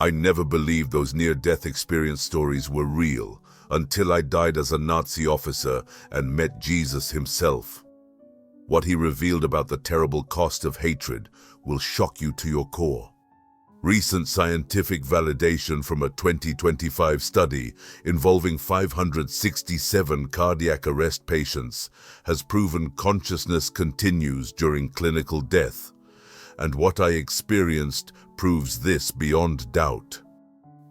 I never believed those near-death experience stories were real until I died as a Nazi officer and met Jesus himself. What he revealed about the terrible cost of hatred will shock you to your core. Recent scientific validation from a 2025 study involving 567 cardiac arrest patients has proven consciousness continues during clinical death, and what I experienced proves this beyond doubt.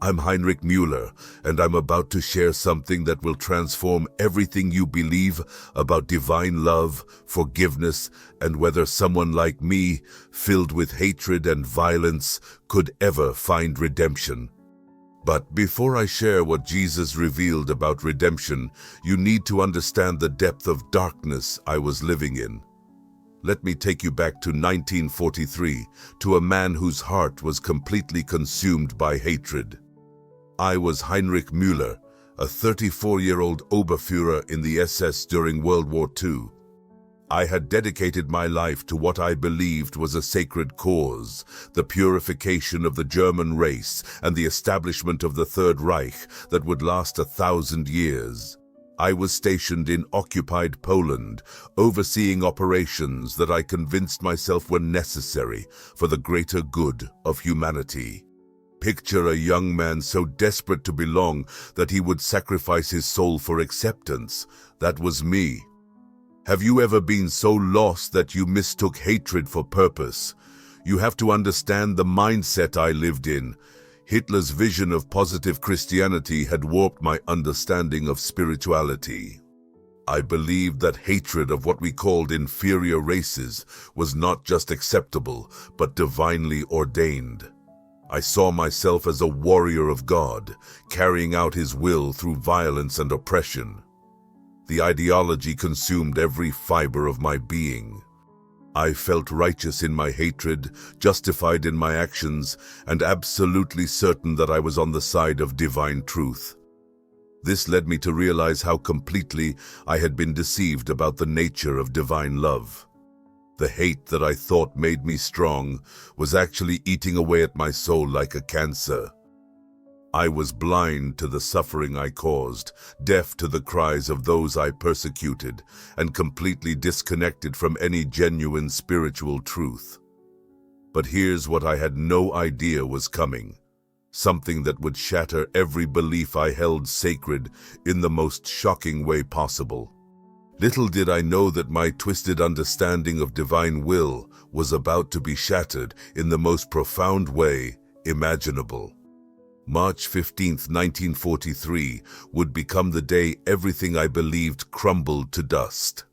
I'm Heinrich Müller, and I'm about to share something that will transform everything you believe about divine love, forgiveness, and whether someone like me, filled with hatred and violence, could ever find redemption. But before I share what Jesus revealed about redemption, you need to understand the depth of darkness I was living in. Let me take you back to 1943, to a man whose heart was completely consumed by hatred. I was Heinrich Müller, a 34-year-old Oberführer in the SS during World War II. I had dedicated my life to what I believed was a sacred cause, the purification of the German race and the establishment of the Third Reich that would last 1,000 years. I was stationed in occupied Poland, overseeing operations that I convinced myself were necessary for the greater good of humanity. Picture a young man so desperate to belong that he would sacrifice his soul for acceptance. That was me. Have you ever been so lost that you mistook hatred for purpose? You have to understand the mindset I lived in. Hitler's vision of positive Christianity had warped my understanding of spirituality. I believed that hatred of what we called inferior races was not just acceptable, but divinely ordained. I saw myself as a warrior of God, carrying out His will through violence and oppression. The ideology consumed every fiber of my being. I felt righteous in my hatred, justified in my actions, and absolutely certain that I was on the side of divine truth. This led me to realize how completely I had been deceived about the nature of divine love. The hate that I thought made me strong was actually eating away at my soul like a cancer. I was blind to the suffering I caused, deaf to the cries of those I persecuted, and completely disconnected from any genuine spiritual truth. But here's what I had no idea was coming. Something that would shatter every belief I held sacred in the most shocking way possible. Little did I know that my twisted understanding of divine will was about to be shattered in the most profound way imaginable. March 15, 1943 would become the day everything I believed crumbled to dust.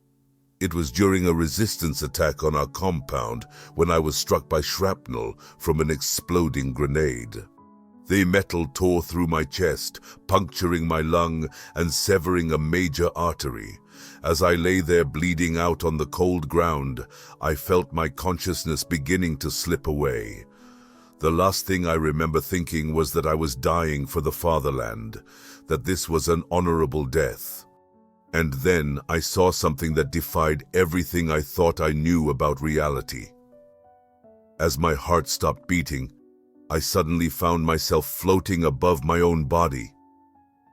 It was during a resistance attack on our compound when I was struck by shrapnel from an exploding grenade. The metal tore through my chest, puncturing my lung and severing a major artery. As I lay there bleeding out on the cold ground, I felt my consciousness beginning to slip away. The last thing I remember thinking was that I was dying for the fatherland, that this was an honorable death. And then I saw something that defied everything I thought I knew about reality. As my heart stopped beating, I suddenly found myself floating above my own body.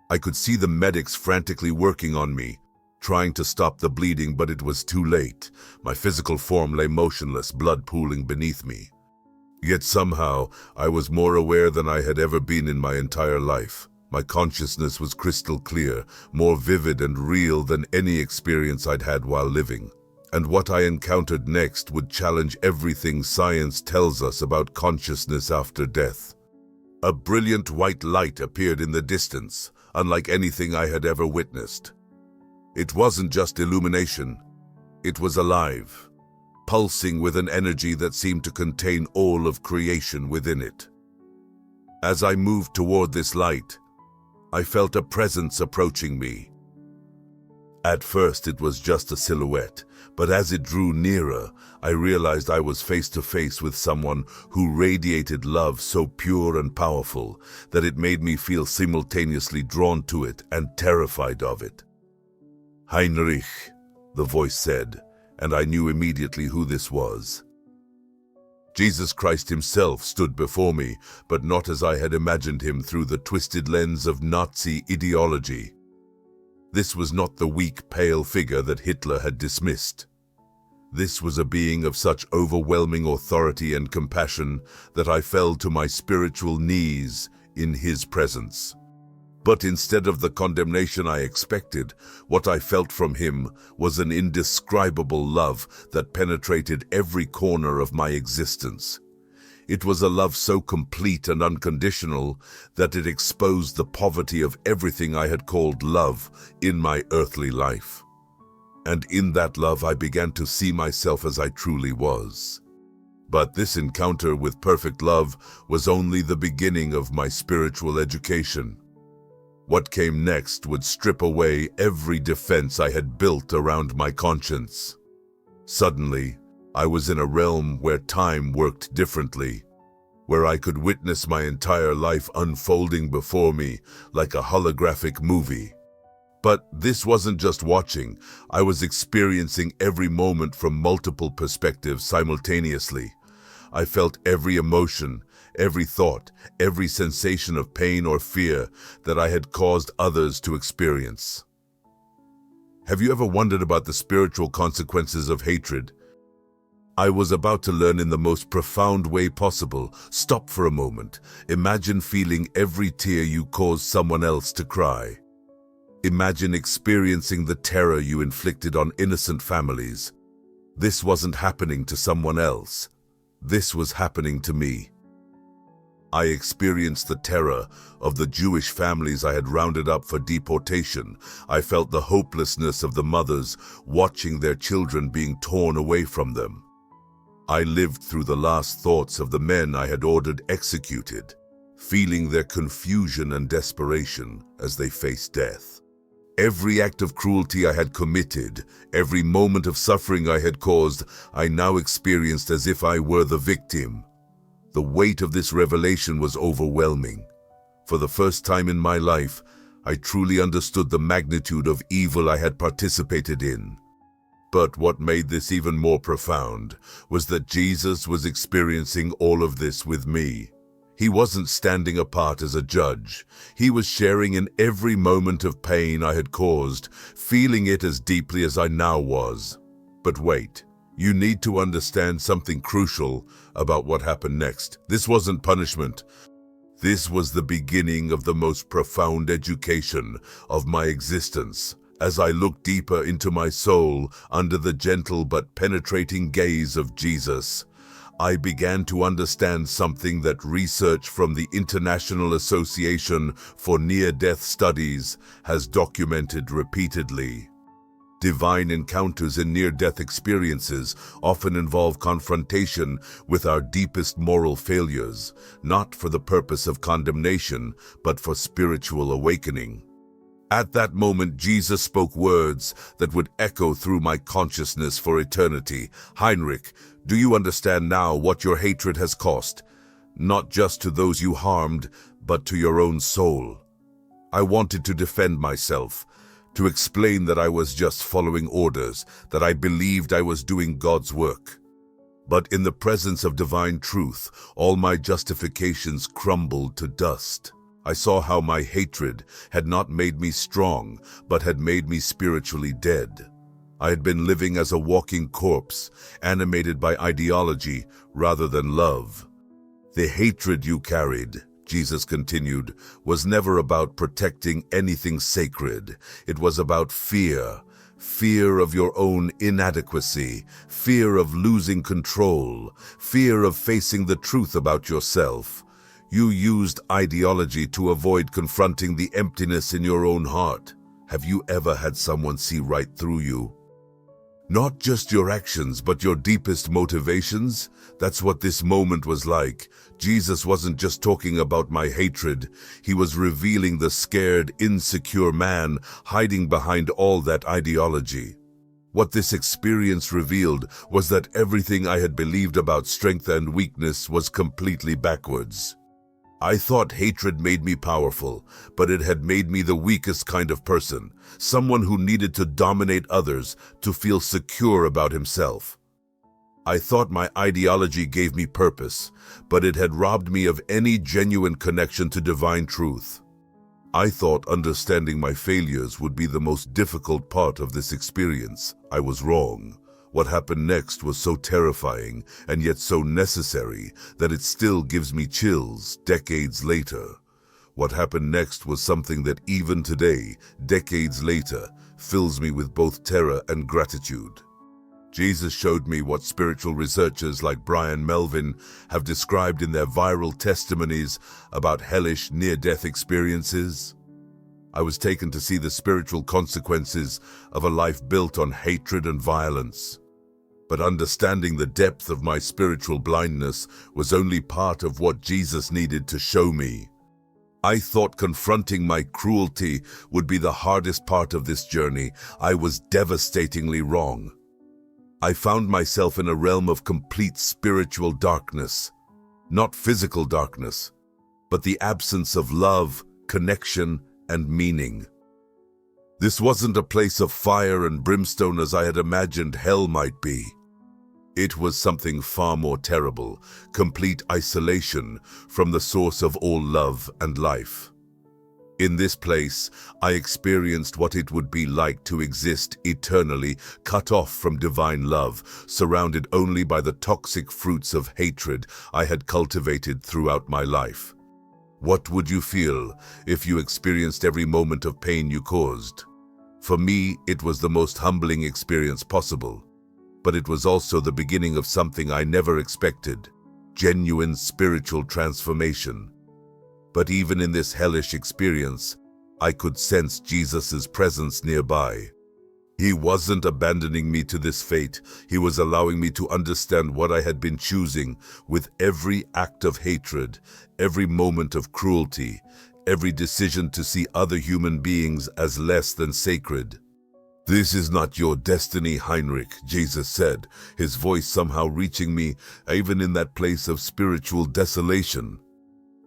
I could see the medics frantically working on me, trying to stop the bleeding, but it was too late. My physical form lay motionless, blood pooling beneath me. Yet somehow, I was more aware than I had ever been in my entire life. My consciousness was crystal clear, more vivid and real than any experience I'd had while living. And what I encountered next would challenge everything science tells us about consciousness after death. A brilliant white light appeared in the distance, unlike anything I had ever witnessed. It wasn't just illumination, it was alive, pulsing with an energy that seemed to contain all of creation within it. As I moved toward this light, I felt a presence approaching me. At first it was just a silhouette, but as it drew nearer, I realized I was face to face with someone who radiated love so pure and powerful that it made me feel simultaneously drawn to it and terrified of it. "Heinrich," the voice said, and I knew immediately who this was. Jesus Christ himself stood before me, but not as I had imagined him through the twisted lens of Nazi ideology. This was not the weak, pale figure that Hitler had dismissed. This was a being of such overwhelming authority and compassion that I fell to my spiritual knees in his presence. But instead of the condemnation I expected, what I felt from him was an indescribable love that penetrated every corner of my existence. It was a love so complete and unconditional that it exposed the poverty of everything I had called love in my earthly life. And in that love I began to see myself as I truly was. But this encounter with perfect love was only the beginning of my spiritual education. What came next would strip away every defense I had built around my conscience. Suddenly, I was in a realm where time worked differently, where I could witness my entire life unfolding before me like a holographic movie. But this wasn't just watching, I was experiencing every moment from multiple perspectives simultaneously. I felt every emotion, every thought, every sensation of pain or fear that I had caused others to experience. Have you ever wondered about the spiritual consequences of hatred? I was about to learn in the most profound way possible. Stop for a moment. Imagine feeling every tear you caused someone else to cry. Imagine experiencing the terror you inflicted on innocent families. This wasn't happening to someone else. This was happening to me. I experienced the terror of the Jewish families I had rounded up for deportation. I felt the hopelessness of the mothers watching their children being torn away from them. I lived through the last thoughts of the men I had ordered executed, feeling their confusion and desperation as they faced death. Every act of cruelty I had committed, every moment of suffering I had caused, I now experienced as if I were the victim. The weight of this revelation was overwhelming. For the first time in my life, I truly understood the magnitude of evil I had participated in. But what made this even more profound was that Jesus was experiencing all of this with me. He wasn't standing apart as a judge. He was sharing in every moment of pain I had caused, feeling it as deeply as I now was. But wait, you need to understand something crucial about what happened next. This wasn't punishment. This was the beginning of the most profound education of my existence. As I looked deeper into my soul under the gentle but penetrating gaze of Jesus, I began to understand something that research from the International Association for Near-Death Studies has documented repeatedly. Divine encounters in near-death experiences often involve confrontation with our deepest moral failures, not for the purpose of condemnation, but for spiritual awakening. At that moment, Jesus spoke words that would echo through my consciousness for eternity. Heinrich, do you understand now what your hatred has cost? Not just to those you harmed, but to your own soul. I wanted to defend myself, to explain that I was just following orders, that I believed I was doing God's work. But in the presence of divine truth, all my justifications crumbled to dust. I saw how my hatred had not made me strong, but had made me spiritually dead. I had been living as a walking corpse, animated by ideology rather than love. The hatred you carried, Jesus continued, was never about protecting anything sacred. It was about fear. Fear of your own inadequacy, fear of losing control, fear of facing the truth about yourself. You used ideology to avoid confronting the emptiness in your own heart. Have you ever had someone see right through you? Not just your actions, but your deepest motivations? That's what this moment was like. Jesus wasn't just talking about my hatred. He was revealing the scared, insecure man hiding behind all that ideology. What this experience revealed was that everything I had believed about strength and weakness was completely backwards. I thought hatred made me powerful, but it had made me the weakest kind of person, someone who needed to dominate others to feel secure about himself. I thought my ideology gave me purpose, but it had robbed me of any genuine connection to divine truth. I thought understanding my failures would be the most difficult part of this experience. I was wrong. What happened next was so terrifying and yet so necessary that it still gives me chills decades later. What happened next was something that even today, decades later, fills me with both terror and gratitude. Jesus showed me what spiritual researchers like Brian Melvin have described in their viral testimonies about hellish near-death experiences. I was taken to see the spiritual consequences of a life built on hatred and violence. But understanding the depth of my spiritual blindness was only part of what Jesus needed to show me. I thought confronting my cruelty would be the hardest part of this journey. I was devastatingly wrong. I found myself in a realm of complete spiritual darkness. Not physical darkness, but the absence of love, connection, and meaning. This wasn't a place of fire and brimstone as I had imagined hell might be. It was something far more terrible, complete isolation from the source of all love and life. In this place, I experienced what it would be like to exist eternally, cut off from divine love, surrounded only by the toxic fruits of hatred I had cultivated throughout my life. What would you feel if you experienced every moment of pain you caused? For me, it was the most humbling experience possible. But it was also the beginning of something I never expected, genuine spiritual transformation. But even in this hellish experience, I could sense Jesus' presence nearby. He wasn't abandoning me to this fate. He was allowing me to understand what I had been choosing with every act of hatred, every moment of cruelty, every decision to see other human beings as less than sacred. "This is not your destiny, Heinrich," Jesus said, his voice somehow reaching me even in that place of spiritual desolation.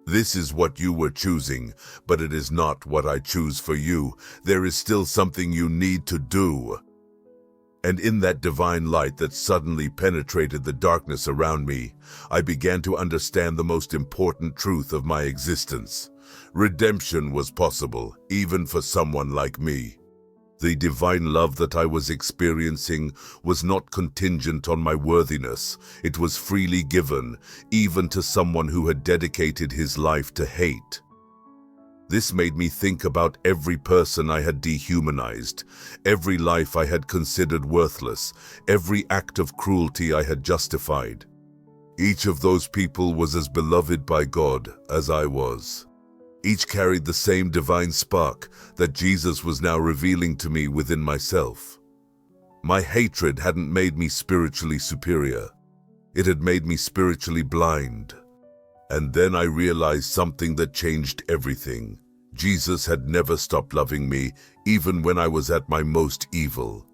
"This is what you were choosing, but it is not what I choose for you. There is still something you need to do." And in that divine light that suddenly penetrated the darkness around me, I began to understand the most important truth of my existence. Redemption was possible, even for someone like me. The divine love that I was experiencing was not contingent on my worthiness. It was freely given, even to someone who had dedicated his life to hate. This made me think about every person I had dehumanized, every life I had considered worthless, every act of cruelty I had justified. Each of those people was as beloved by God as I was. Each carried the same divine spark that Jesus was now revealing to me within myself. My hatred hadn't made me spiritually superior. It had made me spiritually blind. And then I realized something that changed everything. Jesus had never stopped loving me, even when I was at my most evil.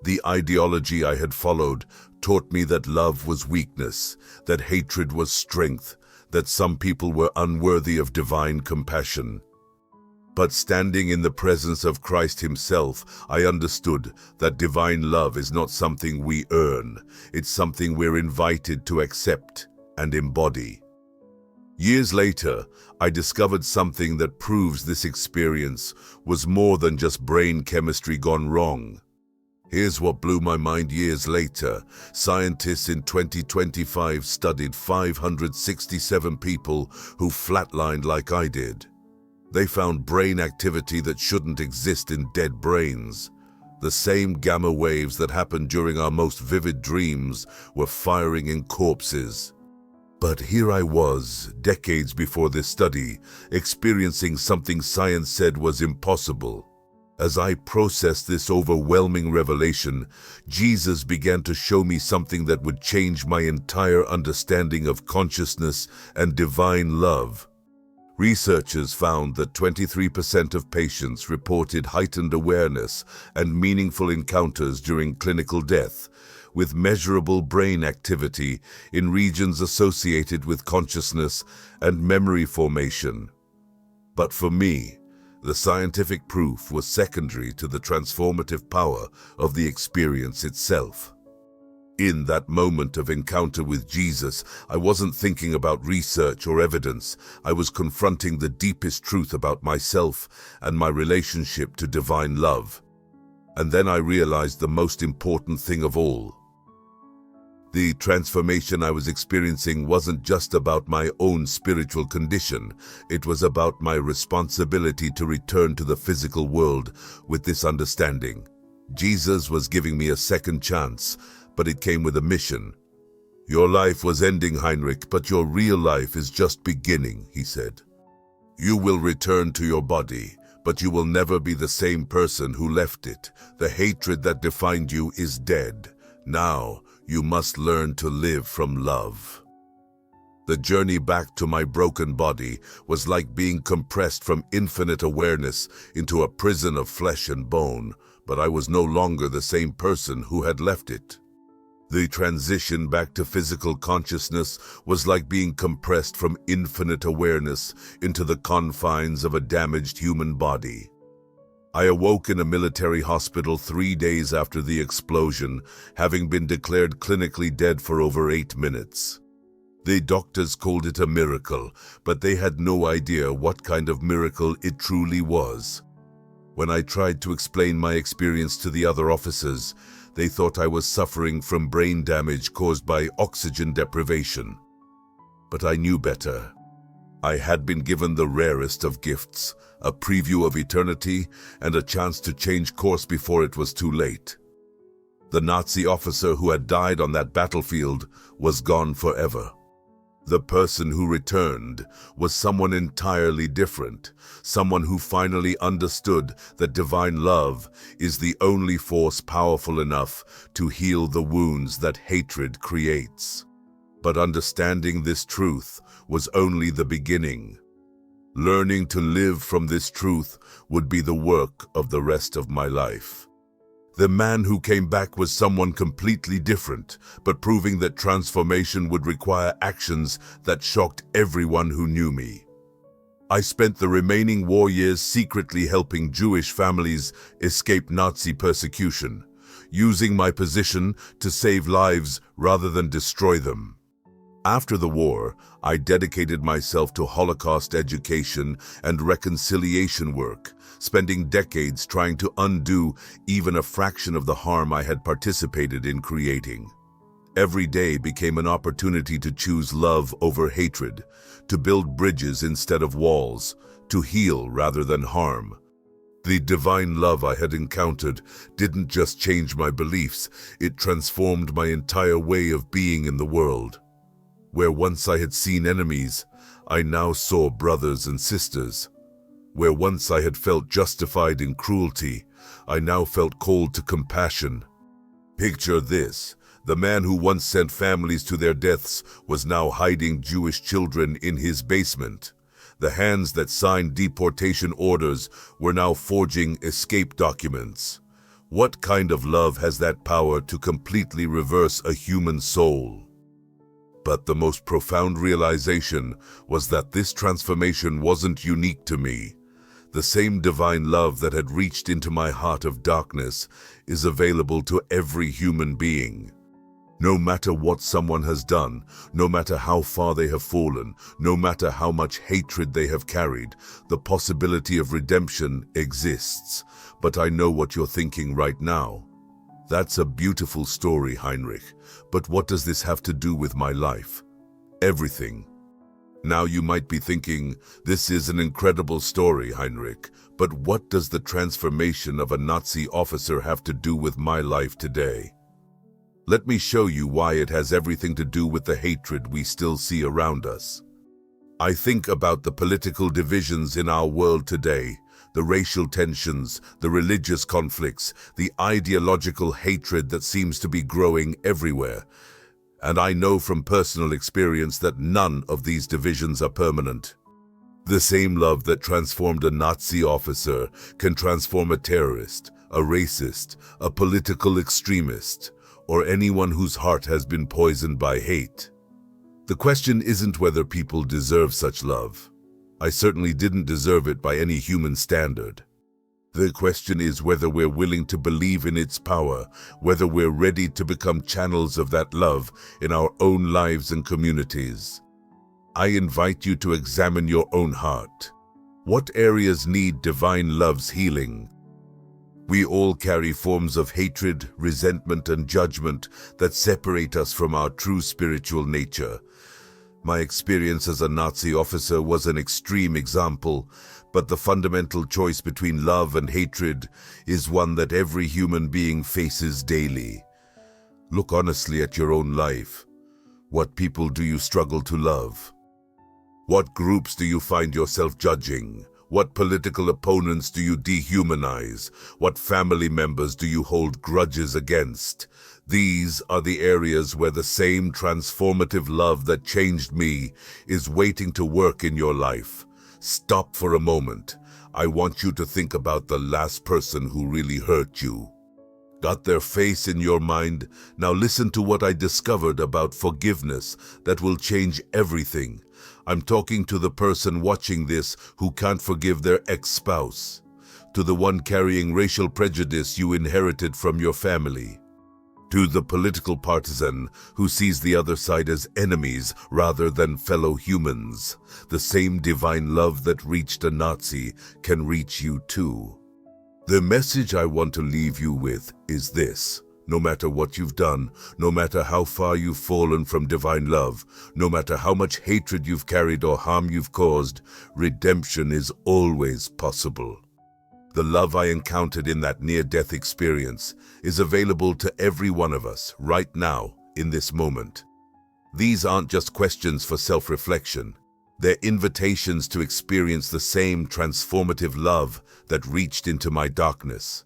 The ideology I had followed taught me that love was weakness, that hatred was strength, that some people were unworthy of divine compassion. But standing in the presence of Christ himself, I understood that divine love is not something we earn. It's something we're invited to accept and embody. Years later, I discovered something that proves this experience was more than just brain chemistry gone wrong. Here's what blew my mind years later. Scientists in 2025 studied 567 people who flatlined like I did. They found brain activity that shouldn't exist in dead brains. The same gamma waves that happened during our most vivid dreams were firing in corpses. But here I was, decades before this study, experiencing something science said was impossible. As I processed this overwhelming revelation, Jesus began to show me something that would change my entire understanding of consciousness and divine love. Researchers found that 23% of patients reported heightened awareness and meaningful encounters during clinical death, with measurable brain activity in regions associated with consciousness and memory formation. But for me, the scientific proof was secondary to the transformative power of the experience itself. In that moment of encounter with Jesus, I wasn't thinking about research or evidence. I was confronting the deepest truth about myself and my relationship to divine love. And then I realized the most important thing of all. The transformation I was experiencing wasn't just about my own spiritual condition. It was about my responsibility to return to the physical world with this understanding. Jesus was giving me a second chance, but it came with a mission. Your life was ending, Heinrich, but your real life is just beginning, he said. You will return to your body, but you will never be the same person who left it. The hatred that defined you is dead. Now, you must learn to live from love. The journey back to my broken body was like being compressed from infinite awareness into a prison of flesh and bone, but I was no longer the same person who had left it. The transition back to physical consciousness was like being compressed from infinite awareness into the confines of a damaged human body. I awoke in a military hospital 3 days after the explosion, having been declared clinically dead for over 8 minutes. The doctors called it a miracle, but they had no idea what kind of miracle it truly was. When I tried to explain my experience to the other officers, they thought I was suffering from brain damage caused by oxygen deprivation. But I knew better. I had been given the rarest of gifts, a preview of eternity and a chance to change course before it was too late. The Nazi officer who had died on that battlefield was gone forever. The person who returned was someone entirely different, someone who finally understood that divine love is the only force powerful enough to heal the wounds that hatred creates. But understanding this truth was only the beginning. Learning to live from this truth would be the work of the rest of my life. The man who came back was someone completely different, but proving that transformation would require actions that shocked everyone who knew me. I spent the remaining war years secretly helping Jewish families escape Nazi persecution, using my position to save lives rather than destroy them. After the war, I dedicated myself to Holocaust education and reconciliation work, spending decades trying to undo even a fraction of the harm I had participated in creating. Every day became an opportunity to choose love over hatred, to build bridges instead of walls, to heal rather than harm. The divine love I had encountered didn't just change my beliefs, it transformed my entire way of being in the world. Where once I had seen enemies, I now saw brothers and sisters. Where once I had felt justified in cruelty, I now felt called to compassion. Picture this. The man who once sent families to their deaths was now hiding Jewish children in his basement. The hands that signed deportation orders were now forging escape documents. What kind of love has that power to completely reverse a human soul? But the most profound realization was that this transformation wasn't unique to me. The same divine love that had reached into my heart of darkness is available to every human being. No matter what someone has done, no matter how far they have fallen, no matter how much hatred they have carried, the possibility of redemption exists. But I know what you're thinking right now. That's a beautiful story, Heinrich, but what does this have to do with my life? Everything. Now you might be thinking, this is an incredible story, Heinrich, but what does the transformation of a Nazi officer have to do with my life today? Let me show you why it has everything to do with the hatred we still see around us. I think about the political divisions in our world today, the racial tensions, the religious conflicts, the ideological hatred that seems to be growing everywhere. And I know from personal experience that none of these divisions are permanent. The same love that transformed a Nazi officer can transform a terrorist, a racist, a political extremist, or anyone whose heart has been poisoned by hate. The question isn't whether people deserve such love. I certainly didn't deserve it by any human standard. The question is whether we're willing to believe in its power, whether we're ready to become channels of that love in our own lives and communities. I invite you to examine your own heart. What areas need divine love's healing? We all carry forms of hatred, resentment, and judgment that separate us from our true spiritual nature. My experience as a Nazi officer was an extreme example, but the fundamental choice between love and hatred is one that every human being faces daily. Look honestly at your own life. What people do you struggle to love? What groups do you find yourself judging? What political opponents do you dehumanize? What family members do you hold grudges against? These are the areas where the same transformative love that changed me is waiting to work in your life. Stop for a moment. I want you to think about the last person who really hurt you. Got their face in your mind? Now listen to what I discovered about forgiveness that will change everything. I'm talking to the person watching this who can't forgive their ex-spouse, to the one carrying racial prejudice you inherited from your family, to the political partisan who sees the other side as enemies rather than fellow humans. The same divine love that reached a Nazi can reach you too. The message I want to leave you with is this. No matter what you've done, no matter how far you've fallen from divine love, no matter how much hatred you've carried or harm you've caused, redemption is always possible. The love I encountered in that near-death experience is available to every one of us right now, in this moment. These aren't just questions for self-reflection. They're invitations to experience the same transformative love that reached into my darkness.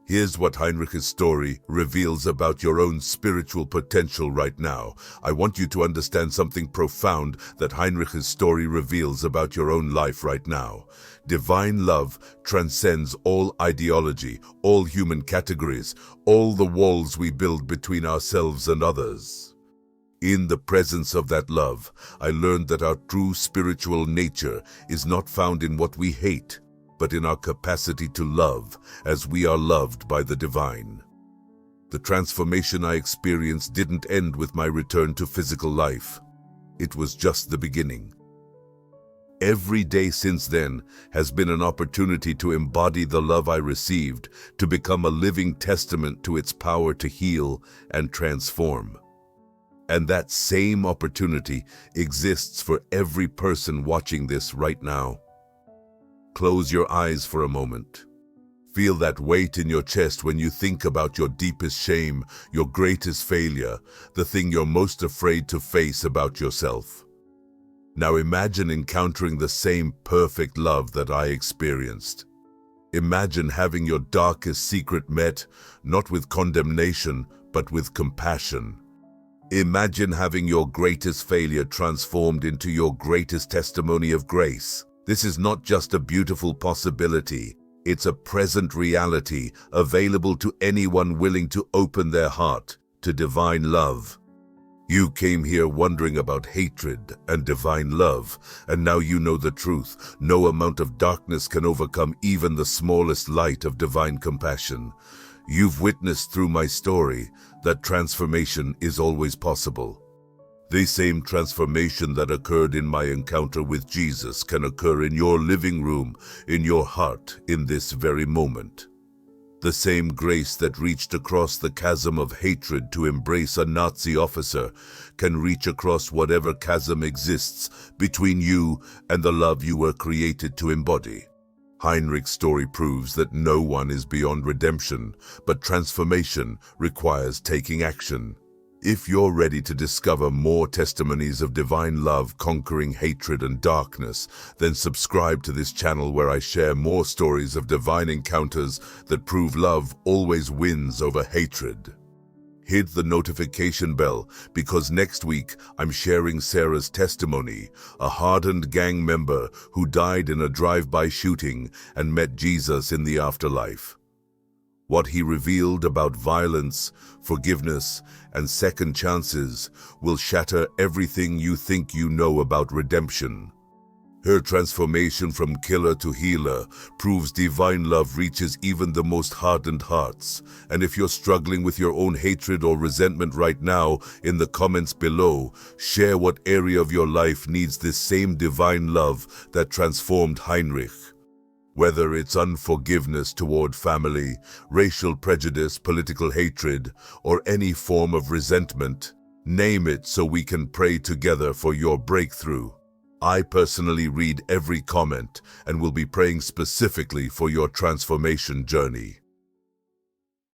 Here's what Heinrich's story reveals about your own spiritual potential right now. I want you to understand something profound that Heinrich's story reveals about your own life right now. Divine love transcends all ideology, all human categories, all the walls we build between ourselves and others. In the presence of that love, I learned that our true spiritual nature is not found in what we hate, but in our capacity to love as we are loved by the divine. The transformation I experienced didn't end with my return to physical life. It was just the beginning. Every day since then has been an opportunity to embody the love I received, to become a living testament to its power to heal and transform. And that same opportunity exists for every person watching this right now. Close your eyes for a moment. Feel that weight in your chest when you think about your deepest shame, your greatest failure, the thing you're most afraid to face about yourself. Now imagine encountering the same perfect love that I experienced. Imagine having your darkest secret met, not with condemnation, but with compassion. Imagine having your greatest failure transformed into your greatest testimony of grace. This is not just a beautiful possibility, it's a present reality available to anyone willing to open their heart to divine love. You came here wondering about hatred and divine love, and now you know the truth. No amount of darkness can overcome even the smallest light of divine compassion. You've witnessed through my story that transformation is always possible. The same transformation that occurred in my encounter with Jesus can occur in your living room, in your heart, in this very moment. The same grace that reached across the chasm of hatred to embrace a Nazi officer can reach across whatever chasm exists between you and the love you were created to embody. Heinrich's story proves that no one is beyond redemption, but transformation requires taking action. If you're ready to discover more testimonies of divine love conquering hatred and darkness, then subscribe to this channel where I share more stories of divine encounters that prove love always wins over hatred. Hit the notification bell because next week I'm sharing Sarah's testimony, a hardened gang member who died in a drive-by shooting and met Jesus in the afterlife. What he revealed about violence, forgiveness, and second chances will shatter everything you think you know about redemption. Her transformation from killer to healer proves divine love reaches even the most hardened hearts. And if you're struggling with your own hatred or resentment right now, in the comments below, share what area of your life needs this same divine love that transformed Heinrich. Whether it's unforgiveness toward family, racial prejudice, political hatred, or any form of resentment, name it so we can pray together for your breakthrough. I personally read every comment and will be praying specifically for your transformation journey.